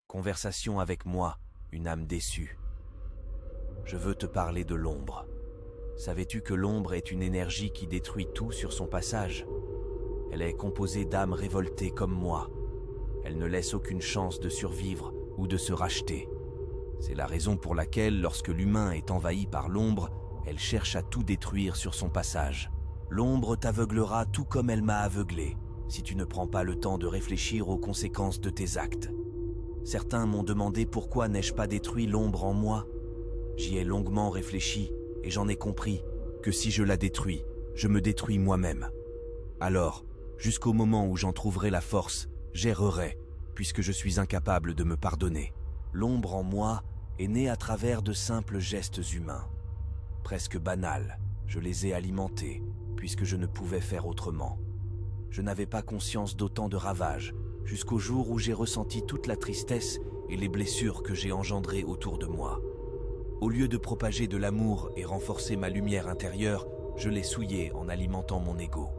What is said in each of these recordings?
Conversation avec moi, une âme déçue. Je veux te parler de l'ombre. Savais-tu que l'ombre est une énergie qui détruit tout sur son passage? Elle est composée d'âmes révoltées comme moi. Elle ne laisse aucune chance de survivre ou de se racheter. C'est la raison pour laquelle, lorsque l'humain est envahi par l'ombre, elle cherche à tout détruire sur son passage. L'ombre t'aveuglera tout comme elle m'a aveuglé, si tu ne prends pas le temps de réfléchir aux conséquences de tes actes. Certains m'ont demandé pourquoi n'ai-je pas détruit l'ombre en moi. J'y ai longuement réfléchi et j'en ai compris que si je la détruis, je me détruis moi-même. Alors, jusqu'au moment où j'en trouverai la force, j'errerai, puisque je suis incapable de me pardonner. L'ombre en moi est née à travers de simples gestes humains. Presque banals, je les ai alimentés, puisque je ne pouvais faire autrement. Je n'avais pas conscience d'autant de ravages, jusqu'au jour où j'ai ressenti toute la tristesse et les blessures que j'ai engendrées autour de moi. Au lieu de propager de l'amour et renforcer ma lumière intérieure, je l'ai souillé en alimentant mon ego.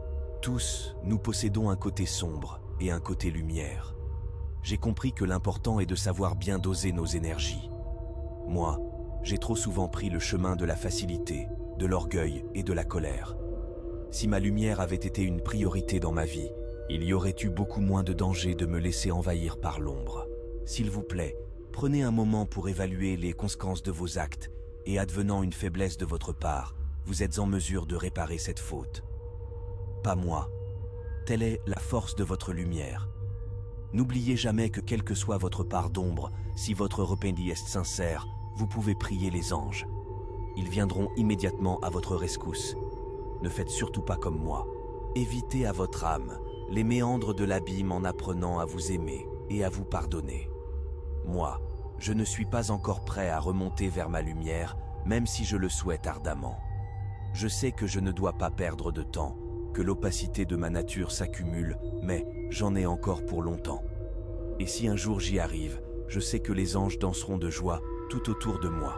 Tous, nous possédons un côté sombre et un côté lumière. J'ai compris que l'important est de savoir bien doser nos énergies. Moi, j'ai trop souvent pris le chemin de la facilité, de l'orgueil et de la colère. Si ma lumière avait été une priorité dans ma vie, il y aurait eu beaucoup moins de danger de me laisser envahir par l'ombre. S'il vous plaît, prenez un moment pour évaluer les conséquences de vos actes et advenant une faiblesse de votre part, vous êtes en mesure de réparer cette faute. Pas moi. Telle est la force de votre lumière. N'oubliez jamais que quelle que soit votre part d'ombre, si votre repenti est sincère, vous pouvez prier les anges. Ils viendront immédiatement à votre rescousse. Ne faites surtout pas comme moi. Évitez à votre âme les méandres de l'abîme en apprenant à vous aimer et à vous pardonner. Moi, je ne suis pas encore prêt à remonter vers ma lumière, même si je le souhaite ardemment. Je sais que je ne dois pas perdre de temps, que l'opacité de ma nature s'accumule, mais j'en ai encore pour longtemps. Et si un jour j'y arrive, je sais que les anges danseront de joie tout autour de moi.